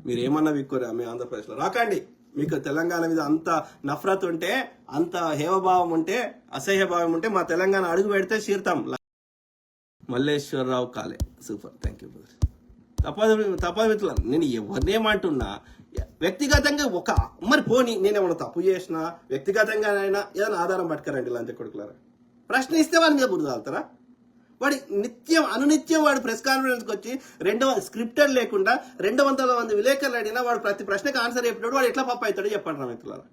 మీరు ఏమన్నా విక్కోరా మీ ఆంధ్రప్రదేశ్లో రాకండి. మీకు తెలంగాణ మీద అంత నఫరత్ ఉంటే, అంత హేవభావం ఉంటే, అసహ్యభావం ఉంటే మా తెలంగాణ అడుగు పెడితే చీరుతాం. మల్లేశ్వరరావు కాలే సూపర్, థ్యాంక్ యూ బ్రదర్. తప్పదు మిత్రులు, నేను ఎవరినేమంటున్నా వ్యక్తిగతంగా మరి పోనీ నేనేమన్నా తప్పు చేసినా వ్యక్తిగతంగా అయినా ఏదైనా ఆధారం పట్టుకరండి లంచ కొడుకులారా. ప్రశ్న ఇస్తే వాడి మీద బురదాలుతారా? వాడి అనునిత్యం వాడు ప్రెస్ కాన్ఫరెన్స్కి వచ్చి స్క్రిప్టెడ్ లేకుండా 200 మంది విలేకరులు అడిగినా వాడు ప్రతి ప్రశ్నకు ఆన్సర్ చెప్పినప్పుడు వాడు ఎట్లా పప్పు అవుతాడో చెప్పండి రా మిత్రులారా.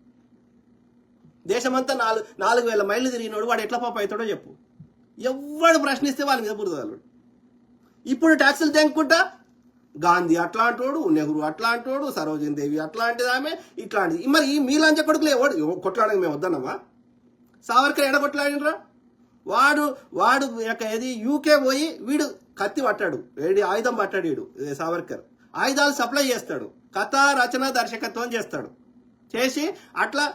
దేశమంతా 4,000 మైళ్ళు తిరిగినోడు వాడు ఎట్లా పప్పు అవుతాడో చెప్పు. ఎవడు ప్రశ్నిస్తే వాళ్ళ మీద బురదాలు. ఇప్పుడు ట్యాక్సులు తెంకుంటా గాంధీ అట్లాంటోడు, నెహ్రూ అట్లాంటోడు, సరోజిని దేవి అట్లాంటిది, ఆమె ఇట్లాంటిది. మరి మీ లంచ కొడుకులు కొట్లాడక మేము వద్దన్నమా? సావర్కర్ ఎడ కొట్లాడినరా? వాడు ఏది యూకే పోయి వీడు కత్తి పట్టాడు, ఆయుధం పట్టాడు. వీడు సావర్కర్ ఆయుధాలు సప్లై చేస్తాడు, కథ రచన దర్శకత్వం చేస్తాడు. చేసి అట్లా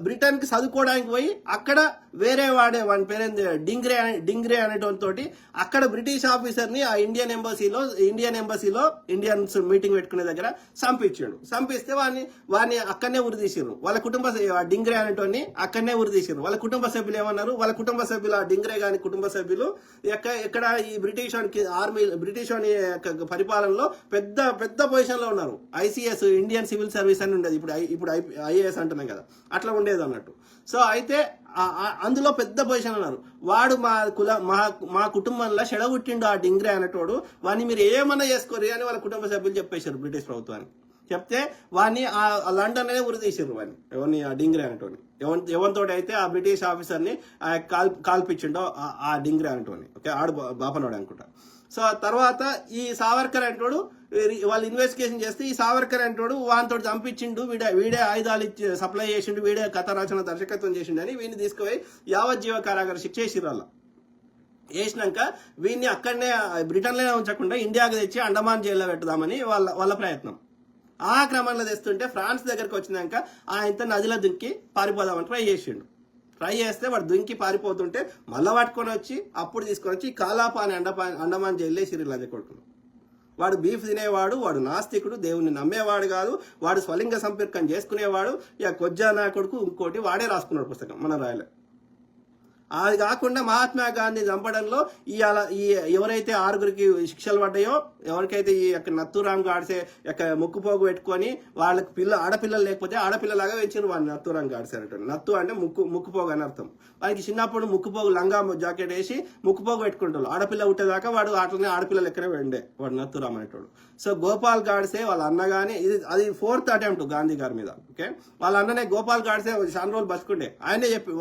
బ్రిటన్కి చదువుకోవడానికి పోయి అక్కడ వేరే వాడి పేరేంది డింగ్రే అనేటోతో అక్కడ బ్రిటిష్ ఆఫీసర్ని ఆ ఇండియన్ ఇండియన్స్ మీటింగ్ పెట్టుకునే దగ్గర చంపించాడు. చంపిస్తే వాడిని అక్కడనే ఉరిదీసారు. వాళ్ళ డింగ్రే అనేటోని అక్కడనే ఉరిదీసారు. వాళ్ళ కుటుంబ సభ్యులు ఏమన్నారు? వాళ్ళ కుటుంబ సభ్యులు ఆ డింగ్రే గాని కుటుంబ సభ్యులు ఎక్కడ ఈ బ్రిటిష్ వాని పరిపాలనలో పెద్ద పెద్ద పొజిషన్ లో ఉన్నారు. ICS ఇండియన్ సివిల్ సర్వీస్ అని ఉండేది, ఇప్పుడు IAS అంటున్నాం కదా, అట్లా ఉండేది అన్నట్టు. సో అయితే అందులో పెద్ద పొజిషన్ అన్నారు. వాడు మా కుటుంబంలో చెడగొట్టిండు ఆ డింగ్రే అనేటోడు, వాడిని మీరు ఏమన్నా చేసుకోరు అని వాళ్ళ కుటుంబ సభ్యులు చెప్పేశారు బ్రిటిష్ ప్రభుత్వానికి. చెప్తే వాడిని ఆ లండన్ అనే ఉరి తీసారు. వాడిని ఎవరిని? ఆ డింగ్రే అనేటోని. ఎవరితోటి అయితే ఆ బ్రిటిష్ ఆఫీసర్ని కాల్పించిండో ఆ డింగ్రే అనేటోని. ఓకే, ఆడు బాపనోడు అనుకుంటా. సో తర్వాత ఈ సావర్కర్ అంటోడు వాళ్ళు ఇన్వెస్టిగేషన్ చేస్తే ఈ సావర్కర్ అంటోడు వానితో చంపించిండు, వీడే ఆయుధాలు ఇచ్చి సప్లై చేసిండు, వీడే కథ రచన దర్శకత్వం చేసిండు అని వీడిని తీసుకుపోయి యావజ్జీవ కారాగార శిక్ష వేసిర్రు. వాళ్ళ వేసినాక వీడిని అక్కడనే బ్రిటన్లోనే ఉంచకుండా ఇండియాకి తెచ్చి అండమాన్ జైల్లో పెట్టుదామని వాళ్ళ ప్రయత్నం. ఆ క్రమంలో తెస్తుంటే ఫ్రాన్స్ దగ్గరకు వచ్చినాక ఆయనతో నదిలో దుంకి పారిపోదామని ట్రై చేస్తే వాడు దుంకి పారిపోతుంటే మళ్ళా పట్టుకొని వచ్చి అప్పుడు తీసుకొని వచ్చి కాలాపాని అండమాన్ జైల్లో లంజ కొడుకును. వాడు బీఫ్ తినేవాడు, వాడు నాస్తికుడు, దేవుని నమ్మేవాడు కాదు, వాడు స్వలింగ సంపర్కం చేసుకునేవాడు. ఇక కొజ్జా నా కొడుకు ఇంకోటి వాడే రాసుకున్నాడు పుస్తకం, మనం రాయలే. అది కాకుండా మహాత్మా గాంధీ చంపడంలో ఎవరైతే 6గురికి శిక్షలు పడ్డాయో, ఎవరికైతే ఈ నత్తురామ్ గాడ్సే ముక్కుపోగు పెట్టుకొని వాళ్ళకి ఆడపిల్లలు లేకపోతే ఆడపిల్లలాగా పెంచారు వాడిని నత్తురామ్ గాడ్సే అనేటువంటి. నత్తు అంటే ముక్కుపోగు అని అర్థం. వానికి చిన్నప్పుడు ముక్కుపోగు లంగా జాకెట్ వేసి ముక్కుపోగు పెట్టుకుంటాడు. ఆడపిల్ల పుట్టేదాకా వాడు అట్లనే ఆడపిల్లలు ఎక్కడే ఉండే వాడు నత్తురామ్ అనేటోడు. సో గోపాల్ గాడ్సే వాళ్ళ అన్న కానీ అది 4th అటెంప్ట్ గాంధీ గారి మీద. ఓకే, వాళ్ళ అన్ననే గోపాల్ గాడ్సే చాలా రోజులు బతుకుండే,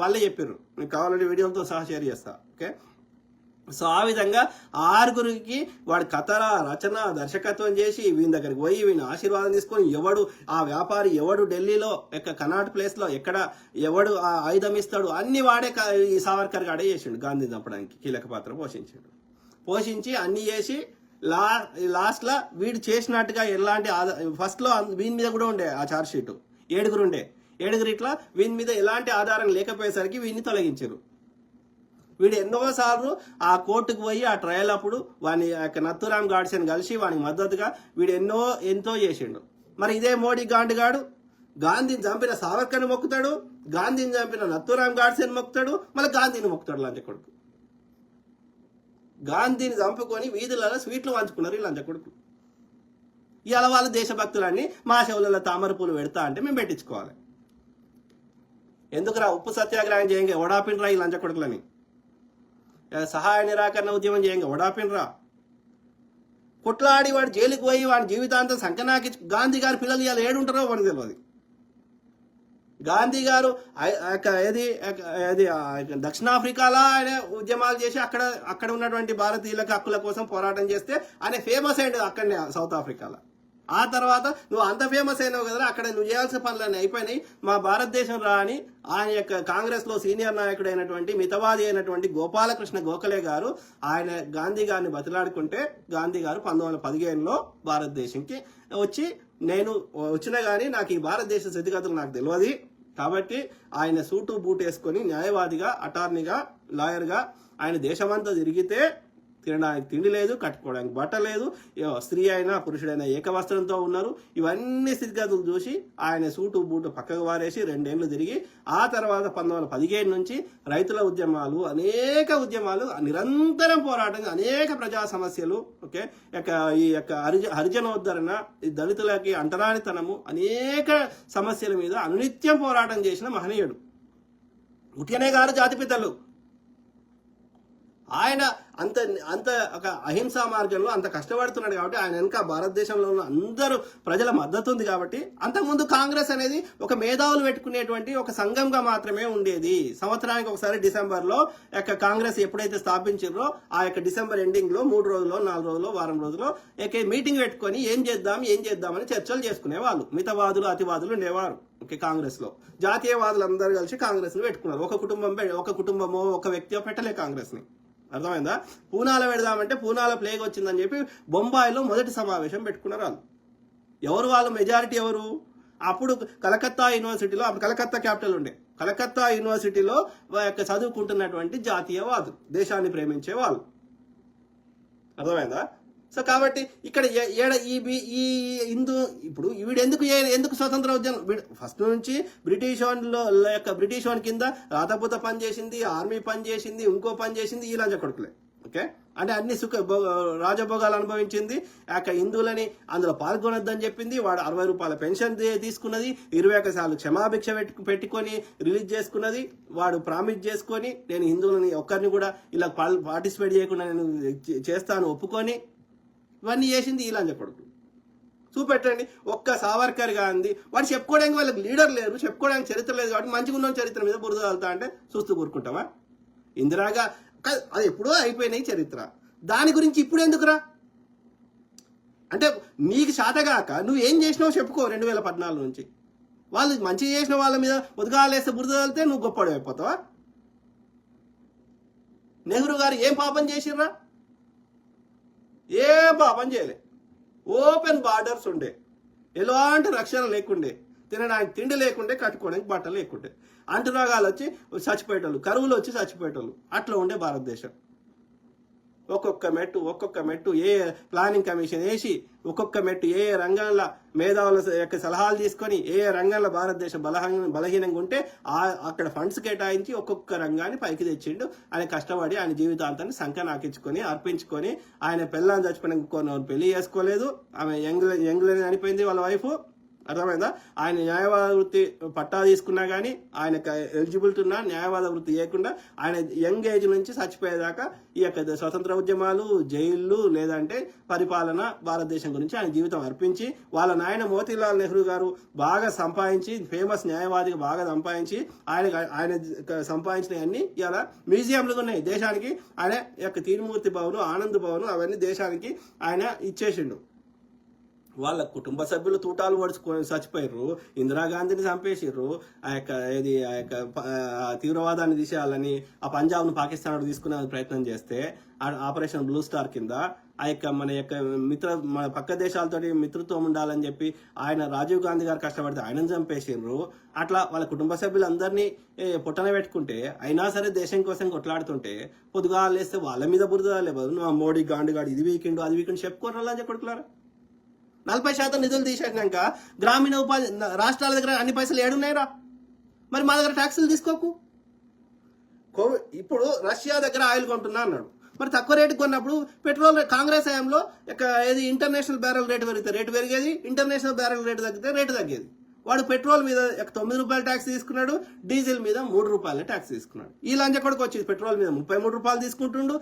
వాళ్ళే చెప్పారు. మీకు కావాలంటే వీడియోతో సహా షేర్ చేస్తా. ఓకే, సో ఆ విధంగా 6గురికి వాడు కథ రచన దర్శకత్వం చేసి వీని దగ్గరికి పోయి వీని ఆశీర్వాదం తీసుకొని ఆ వ్యాపారి ఎవడు ఢిల్లీలో కనాట్ ప్లేస్ లో ఎవడు ఆ ఆయుధం ఇస్తాడు అన్ని వాడే ఈ సావర్కర్ గాడే చేసిండు. గాంధీ చంపడానికి కీలక పాత్ర పోషించి అన్ని చేసి లాస్ట్ లా వీడు చేసినట్టుగా ఎలాంటి ఫస్ట్ లో వీని మీద కూడా ఉండే ఆ చార్జ్ షీట్ 7గురు ఉండే. 7గురు ఇట్లా వీని మీద ఎలాంటి ఆధారం లేకపోయేసరికి వీడిని తొలగించారు. వీడు ఎన్నోసార్లు ఆ కోర్టుకు పోయి ఆ ట్రయల్ అప్పుడు వాని నత్తురామ్ గాడ్సేని కలిసి వానికి మద్దతుగా వీడు ఎంతో చేసిండు. మరి ఇదే మోడీ గాండుగాడు గాంధీని చంపిన సావర్కర్ని మొక్కుతాడు, గాంధీని చంపిన నత్తురామ్ గాడ్సేని మొక్కుతాడు, మళ్ళీ గాంధీని మొక్కుతాడు లంచ కొడుకు. గాంధీని చంపుకొని వీధులలో స్వీట్లు పంచుకున్నారు ఈ లంచ కొడుకు. ఇవాళ వాళ్ళ దేశభక్తులన్నీ మా శవులలో తామర పూలు పెడతా అంటే మేము పెట్టించుకోవాలి. ఎందుకురా ఉప్పు సత్యాగ్రహం చేయంగా ఓడాపినరా ఈ లంచ కొడుకులని, సహాయ నిరాకరణ ఉద్యమం చేయంగా ఓడాపినరా, కొట్లాడి వాడు జైలుకు పోయి వాడి జీవితాంతం సంకనాకి గాంధీ గారి పిల్లలు ఇవాళ ఏడుంటారో వాడికి తెలియదు. గాంధీ గారు దక్షిణాఫ్రికాలో ఆయన ఉద్యమాలు చేసి అక్కడ ఉన్నటువంటి భారతీయులకు హక్కుల కోసం పోరాటం చేస్తే ఆయన ఫేమస్ అయ్యాడు అక్కడనే సౌత్ ఆఫ్రికాలో. ఆ తర్వాత నువ్వు అంత ఫేమస్ అయినావు కదా, అక్కడ నువ్వు చేయాల్సిన పనులన్నీ అయిపోయినాయి, మా భారతదేశం రా అని ఆయన కాంగ్రెస్ లో సీనియర్ నాయకుడు అయినటువంటి మితవాది అయినటువంటి గోపాలకృష్ణ గోఖలే గారు ఆయన గాంధీ గారిని బతిలాడుకుంటే గాంధీ గారు 1915లో భారతదేశంకి వచ్చి నేను వచ్చినా కానీ నాకు ఈ భారతదేశ స్థితిగతులు నాకు తెలియదు కాబట్టి ఆయన సూటు బూట్ వేసుకొని న్యాయవాదిగా, అటార్నీగా, లాయర్గా ఆయన దేశమంతా తిరిగితే తినడానికి తిండి లేదు, కట్టుకోవడానికి బట్ట లేదు, స్త్రీ అయినా పురుషుడైనా ఏకవస్త్రంతో ఉన్నారు. ఇవన్నీ స్థితిగతులు చూసి ఆయన సూటు బూటు పక్కకు వారేసి 2 ఏళ్ళు తిరిగి ఆ తర్వాత 1917 నుంచి రైతుల ఉద్యమాలు, అనేక ఉద్యమాలు, నిరంతరం పోరాటం, అనేక ప్రజా సమస్యలు, ఓకే, ఈ యొక్క హరిజనోద్ధరణ, దళితులకి అంటరానితనము, అనేక సమస్యల మీద అనునిత్యం పోరాటం చేసిన మహనీయుడు. ఉట్టిగానే గారు జాతిపితలు. ఆయన అంత అంత ఒక అహింసా మార్గంలో అంత కష్టపడుతున్నాడు కాబట్టి ఆయన వెనక భారతదేశంలో ఉన్న అందరూ ప్రజల మద్దతు ఉంది కాబట్టి. అంతకుముందు కాంగ్రెస్ అనేది ఒక మేధావులు పెట్టుకునేటువంటి ఒక సంఘంగా మాత్రమే ఉండేది. సంవత్సరానికి ఒకసారి డిసెంబర్లో కాంగ్రెస్ ఎప్పుడైతే స్థాపించారో ఆ యొక్క డిసెంబర్ ఎండింగ్ లో 3 రోజుల్లో 4 రోజుల్లో వారం రోజుల్లో మీటింగ్ పెట్టుకొని ఏం చేద్దామని చర్చలు చేసుకునేవాళ్ళు. మితవాదులు అతివాదులు ఉండేవారు ఓకే కాంగ్రెస్ లో. జాతీయవాదులు అందరూ కలిసి కాంగ్రెస్ ని పెట్టుకున్నారు. ఒక కుటుంబమో ఒక వ్యక్తియో పెట్టలే కాంగ్రెస్ ని. అర్థమైందా? పూనాలో పెడదామంటే పూనాలో ప్లేగ్ వచ్చిందని చెప్పి బొంబాయిలో మొదటి సమావేశం పెట్టుకున్నారు వాళ్ళు. ఎవరు వాళ్ళు? మెజారిటీ ఎవరు? అప్పుడు కలకత్తా యూనివర్సిటీలో, అప్పుడు కలకత్తా క్యాపిటల్ ఉండే, కలకత్తా యూనివర్సిటీలో చదువుకుంటున్నటువంటి జాతీయవాదులు, దేశాన్ని ప్రేమించే వాళ్ళు. అర్థమైందా? సో కాబట్టి ఇక్కడ ఈ హిందూ ఇప్పుడు ఎందుకు స్వతంత్ర ఉద్యమం ఫస్ట్ నుంచి బ్రిటిష్ వాని కింద రాతపూత పని చేసింది, ఆర్మీ పని చేసింది, ఇంకో పని చేసింది ఈ లంజ కొడుకులే. ఓకే, అంటే అన్ని రాజభోగాలు అనుభవించింది. హిందువులని అందులో పాల్గొనొద్దని చెప్పింది. వాడు 60 రూపాయల పెన్షన్ తీసుకున్నది, 21 సార్లు క్షమాభిక్ష పెట్టుకొని రిలీజ్ చేసుకున్నది. వాడు ప్రామిస్ చేసుకొని నేను హిందువులని ఒక్కరిని కూడా ఇలా పార్టిసిపేట్ చేయకుండా నేను చేస్తాను ఒప్పుకొని ఇవన్నీ చేసింది ఈ లంజ కొడుకు. చూపెట్టండి. ఒక్క సావర్కర్ గాంధీ వాడు చెప్పుకోవడానికి వాళ్ళకి లీడర్ లేరు, చెప్పుకోవడానికి చరిత్ర లేదు కాబట్టి మంచిగా ఉన్న చరిత్ర మీద బురద వెళ్తా అంటే చూస్తూ కూరుకుంటావా? ఇందిరాగా అది ఎప్పుడో అయిపోయినాయి చరిత్ర. దాని గురించి ఇప్పుడు ఎందుకురా? అంటే నీకు శాతగాక నువ్వు ఏం చేసినావు చెప్పుకో. 2014 నుంచి వాళ్ళు మంచిగా చేసిన వాళ్ళ మీద ఉదగాలేస్తే బురద వెళ్తే నువ్వు గొప్పడు అయిపోతావా? నెహ్రూ గారు ఏం పాపం చేసిర్రా? ఏం పాపం చేయలే. ఓపెన్ బార్డర్స్ ఉండే, ఎలాంటి రక్షణ లేకుండే, తినడానికి తిండి లేకుండే, కట్టుకోవడానికి బట్టలు లేకుండే, అంటురోగాలు వచ్చి చచ్చిపోయేటోళ్ళు, కరువులు వచ్చి చచ్చిపోయేటోళ్ళు. అట్లా ఉండే భారతదేశం. ఒక్కొక్క మెట్టు ఏ ప్లానింగ్ కమిషన్ వేసి ఒక్కొక్క మెట్టు ఏ రంగంలో మేధావుల యొక్క సలహాలు తీసుకొని ఏ రంగంలో భారతదేశం బలహీనంగా ఉంటే అక్కడ ఫండ్స్ కేటాయించి ఒక్కొక్క రంగాన్ని పైకి తెచ్చిండు. ఆయన కష్టపడి ఆయన జీవితాంతాన్ని సంఖ్య నాకించుకొని అర్పించుకొని ఆయన పెళ్ళాన్ని చచ్చిపోయిన పెళ్లి చేసుకోలేదు. ఆమె యంగ్ అనిపోయింది వాళ్ళ వైఫ్. అర్థమైందా? ఆయన న్యాయవాద వృత్తి పట్టా తీసుకున్నా కానీ ఆయనకు ఎలిజిబిలిటీ ఉన్నా న్యాయవాద వృత్తి చేయకుండా ఆయన యంగ్ ఏజ్ నుంచి చచ్చిపోయేదాకా ఈ యొక్క స్వతంత్ర ఉద్యమాలు, జైళ్ళు, లేదంటే పరిపాలన, భారతదేశం గురించి ఆయన జీవితం అర్పించి వాళ్ళ నాయన మోతీలాల్ నెహ్రూ గారు బాగా సంపాదించి ఫేమస్ న్యాయవాదిగా బాగా సంపాదించి ఆయన సంపాదించినవన్నీ ఇలా మ్యూజియంలు ఉన్నాయి దేశానికి. ఆయన యొక్క తీర్మూర్తి భవన్, ఆనంద్ భవన్ అవన్నీ దేశానికి ఆయన ఇచ్చేసిండు. వాళ్ళ కుటుంబ సభ్యులు తూటాలు పడుచుకొని చచ్చిపోయారు. ఇందిరాగాంధీని చంపేసిర్రు. ఆ యొక్క తీవ్రవాదాన్ని తీసేయాలని ఆ పంజాబ్ను పాకిస్తాన్ తీసుకునే ప్రయత్నం చేస్తే ఆపరేషన్ బ్లూ స్టార్ కింద మన పక్క దేశాలతో మిత్రత్వం ఉండాలని చెప్పి ఆయన రాజీవ్ గాంధీ గారు కష్టపడితే ఆయనను చంపేసిర్రు. అట్లా వాళ్ళ కుటుంబ సభ్యులందరినీ పొట్టన పెట్టుకుంటే అయినా సరే దేశం కోసం కొట్లాడుతుంటే పొద్దుగా లేస్తే వాళ్ళ మీద బురద లేదు. మోడీ గాండుగాడు ఇది వీకెండ్ అది వీకెండ్ చెప్పుకోరు అని కొడుకులారా. 40% నిధులు తీసేసినాక గ్రామీణ ఉపాధి రాష్ట్రాల దగ్గర అన్ని పైసలు ఏడున్నాయిరా? మరి మా దగ్గర ట్యాక్సులు తీసుకోకు. ఇప్పుడు రష్యా దగ్గర ఆయిల్ కొంటున్నా అన్నాడు. మరి తక్కువ రేటు కొన్నప్పుడు పెట్రోల్ కాంగ్రెస్ హయాంలో ఇంటర్నేషనల్ బ్యారెల్ రేటు పెరిగేది, ఇంటర్నేషనల్ బ్యారెల్ రేటు తగ్గితే రేటు తగ్గేది. వాడు పెట్రోల్ మీద 9 రూపాయల ట్యాక్స్ తీసుకున్నాడు, డీజిల్ మీద 3 రూపాయల ట్యాక్స్ తీసుకున్నాడు. ఈ లంచ కొడుకు వచ్చి పెట్రోల్ మీద 33 రూపాయలు తీసుకుంటుండు,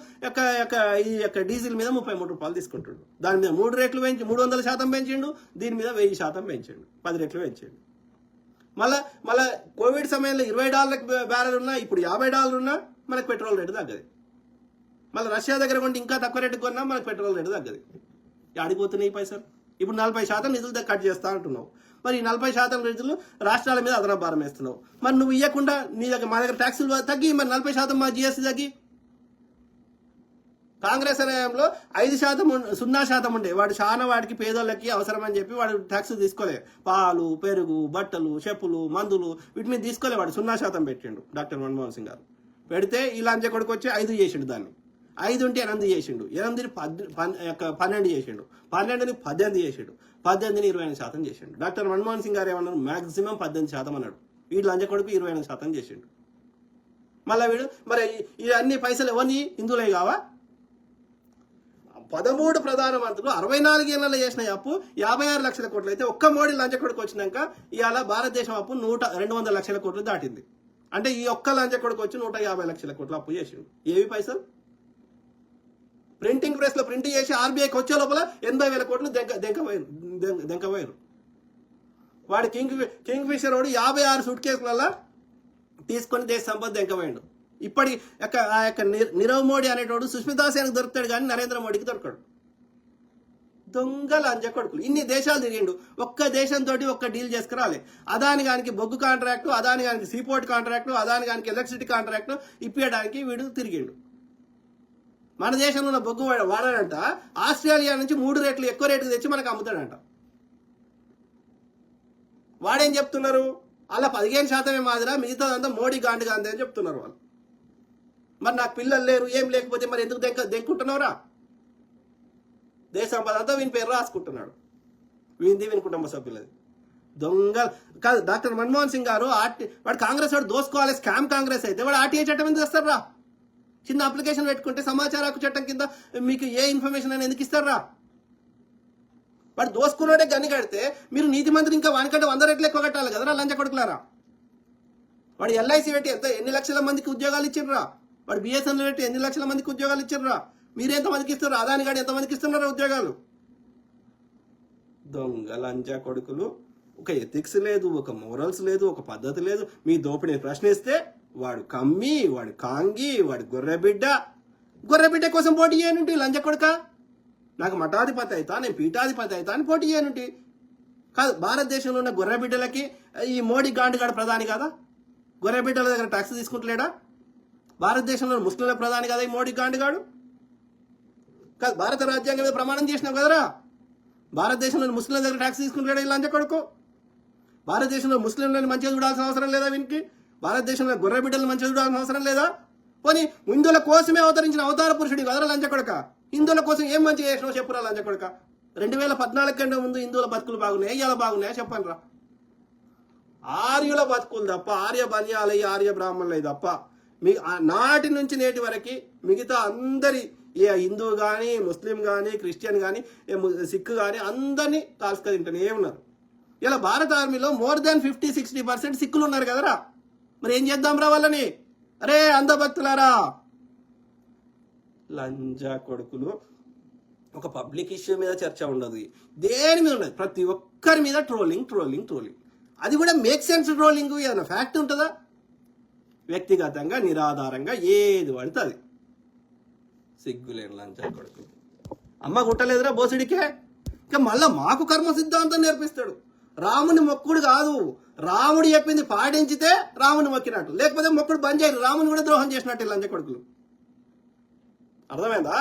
ఈ డీజిల్ మీద 33 రూపాయలు తీసుకుంటుండు. దాని మీద 3 రేట్లు పెంచి 300% పెంచిండు, దీని మీద 1000% పెంచిండు, 10 రెట్లు పెంచిండు. మళ్ళా కోవిడ్ సమయంలో $20 బ్యారెల్ ఉన్నా ఇప్పుడు $50 ఉన్నా మనకు పెట్రోల్ రేటు తగ్గదు. మళ్ళీ రష్యా దగ్గర కొంటే ఇంకా తక్కువ రేటు కొన్నా మనకు పెట్రోల్ రేటు తగ్గదు. ఆడిపోతున్నాయి పైసలు. ఇప్పుడు 40% నిధులు కట్ చేస్తా అంటున్నావు. మరి 40% నిధులు రాష్ట్రాల మీద అదనపు భారం వేస్తున్నావు. మరి నువ్వు ఇవ్వకుండా మా దగ్గర ట్యాక్సులు తగ్గి మరి 40% మా జిఎస్టీ తగ్గి. కాంగ్రెస్ హయాంలో 5% 0% ఉండే. వాడు చాలా వాడికి పేదోళ్ళకి అవసరం అని చెప్పి వాడు ట్యాక్స్ తీసుకోలే. పాలు, పెరుగు, బట్టలు, చెప్పులు, మందులు వీటి మీద తీసుకోలే. వాడు 0% పెట్టిండు డాక్టర్ మన్మోహన్ సింగ్ గారు. పెడితే ఈ లంచ కొడుకు వచ్చి 5 చేసిండు. దాన్ని 5 ఉంటే 8 చేసిండు, 8ని 12 చేసిండు, 12ని 18 చేసిండు, 18ని 28% చేసిండు. డాక్టర్ మన్మోహన్ సింగ్ గారు ఏమన్నారు, మాక్సిమం 18% అన్నాడు. వీడు లంచ కొడుకు 28% చేసిండు. మళ్ళీ వీడు మరి ఈ అన్ని పైసలు ఎవరిని హిందువులే కావా? 13 ప్రధానమంత్రులు 64 ఏళ్లలో చేసిన అప్పు 56 లక్షల కోట్లు అయితే ఒక్క మోడీ లంచ కొడుకు వచ్చినాక ఇవాళ భారతదేశం అప్పు 200 లక్షల కోట్లు దాటింది. అంటే ఈ ఒక్క లంచ కొడుకు వచ్చి 150 లక్షల కోట్లు అప్పు చేసిండు. ఏవి పైసలు? ప్రింటింగ్ ప్రెస్ లో ప్రింట్ చేసి ఆర్బీఐకి వచ్చే లోపల 80,000 కోట్లు దెంకపోయారు. వాడు కింగ్ ఫిషర్ వాడు 56 సూట్ కేసులలో తీసుకొని దేశ సంపద దెంకపోయాడు. ఇప్పటి ఆ యొక్క నీరవ్ మోడీ అనేటోడు సుష్మితా సేన్కి దొరుకుతాడు కానీ నరేంద్ర మోడీకి దొరకడు. దొంగ లంచ కొడుకులు. ఇన్ని దేశాలు తిరిగిండు, ఒక్క దేశంతో ఒక్క డీల్ చేసుకురాలి. అదాని గానికి బొగ్గు కాంట్రాక్టు, అదాని గానికి సీపోర్ట్ కాంట్రాక్టు, అదాని గానికి ఎలక్ట్రిసిటీ కాంట్రాక్టు ఇప్పించడానికి వీడు తిరిగిండు. మన దేశంలో ఉన్న బొగ్గు వాడాడంట ఆస్ట్రేలియా నుంచి 3 రెట్లు ఎక్కువ రేటుకు తెచ్చి మనకు అమ్ముతాడంట. వాడేం చెప్తున్నారు, అలా 15% మాదిరా, మిగతాదంతా మోడీ గాంధీ అని చెప్తున్నారు వాళ్ళు. మరి నాకు పిల్లలు లేరు, ఏం లేకపోతే మరి ఎందుకు దెంకుంటున్నావురా? దేశ సంపద అంతా వీని పేరు రాసుకుంటున్నాడు. వీని కుటుంబ సభ్యులది. దొంగ కాదు. డాక్టర్ మన్మోహన్ సింగ్ గారు వాడు కాంగ్రెస్ వాడు దోసుకోవాలి, స్కామ్ కాంగ్రెస్ అయితే వాడు ఆర్టీఐ చట్టం ఎందుకు ఇస్తారా? చిన్న అప్లికేషన్ పెట్టుకుంటే సమాచార హక్కు చట్టం కింద మీకు ఏ ఇన్ఫర్మేషన్ అని ఎందుకు ఇస్తారా? వాడు దోసుకున్నాడే గని కడితే మీరు నీతి మంత్రి ఇంకా వానికంటే 100 రెట్లు ఎక్కువ కట్టాలి కదరా లంచ కొడుకులారా. వాడు ఎల్ఐసి పెట్టి ఎన్ని లక్షల మందికి ఉద్యోగాలు ఇచ్చిర్రా? వాడు బిఎస్ఎన్ఎల్ పెట్టి ఎన్ని లక్షల మందికి ఉద్యోగాలు ఇచ్చిర్రా? మీరు ఎంతమందికి ఇస్తున్నారు? అదాని గాడు ఎంతమందికి ఇస్తున్నారా ఉద్యోగాలు? దొంగ లంచ కొడుకులు. ఒక ఎథిక్స్ లేదు, ఒక మోరల్స్ లేదు, ఒక పద్ధతి లేదు. మీ దోపిడీని ప్రశ్నిస్తే వాడు కమ్మి, వాడు కాంగి, వాడు గొర్రెబిడ్డ కోసం పోటీ చేయనుంటి లంచ కొడుక. నాకు మఠాధిపతి అవుతా, నేను పీఠాధిపతి అవుతా అని పోటీ చేయనుంటి కాదు. భారతదేశంలో ఉన్న గొర్రెబిడ్డలకి ఈ మోడీ గాండుగాడు ప్రధాని కదా? గొర్రెబిడ్డల దగ్గర ట్యాక్స్ తీసుకుంటలేడా? భారతదేశంలో ముస్లింల ప్రధాని కదా ఈ మోడీ గాండుగాడు కాదు? భారత రాజ్యాంగం మీద ప్రమాణం చేసినావు కదరా. భారతదేశంలో ముస్లింల దగ్గర ట్యాక్స్ తీసుకుంటాడా ఈ లంచ కొడుకు? భారతదేశంలో ముస్లింలను మంచిగా చూడాల్సిన అవసరం లేదా వీనికి? భారతదేశంలో గొర్రె బిడ్డలను మంచిగా చూడాల్సిన అవసరం లేదా? పోనీ హిందువుల కోసమే అవతరించిన అవతార పురుషుడి కదరా లంచ కొడుక. హిందువుల కోసం ఏం మంచిగా చేసినావు చెప్పురా లంచ కొడుక. 2014 కంటే ముందు హిందువుల బతుకులు బాగున్నాయా, ఇవాళ బాగున్నాయా చెప్పండి రా. ఆర్యుల బతుకులు తప్ప, ఆర్య బన్యాలయ్యి ఆర్య బ్రాహ్మణులయ్యి తప్ప నాటి నుంచి నేటి వరకు మిగతా అందరి ఏ హిందూ కానీ, ముస్లిం కానీ, క్రిస్టియన్ కానీ, సిక్ కానీ అందరినీ తాల్స్కా తింటూనే ఉన్నారు. ఇలా భారత ఆర్మీలో మోర్ దాన్ 50-60% సిక్కులు ఉన్నారు కదరా. మరి ఏం చేద్దాం రా వాళ్ళని? అరే అంధభక్తులారా, లంజా కొడుకులు. ఒక పబ్లిక్ ఇష్యూ మీద చర్చ ఉండదు, దేని మీద ఉండదు. ప్రతి ఒక్కరి మీద ట్రోలింగ్. అది కూడా మేక్ సెన్స్ ట్రోలింగ్. ఏదైనా ఫ్యాక్ట్ ఉంటుందా? వ్యక్తిగతంగా నిరాధారంగా ఏది పడితే అది. సిగ్గులేని లంచా కొడుకు. అమ్మ గుట్టలేదురా బోసుడికే. ఇంకా మళ్ళా మాకు కర్మ సిద్ధాంతం నేర్పిస్తాడు. రాముని మొక్కుడు కాదు, రాముడు చెప్పింది పాటించితే రాముని మొక్కినట్టు, లేకపోతే మొక్కుడు బంద్ చేయరు. రాముని కూడా ద్రోహం చేసినట్టు లంచ కొడుకులు. అర్థమైందా?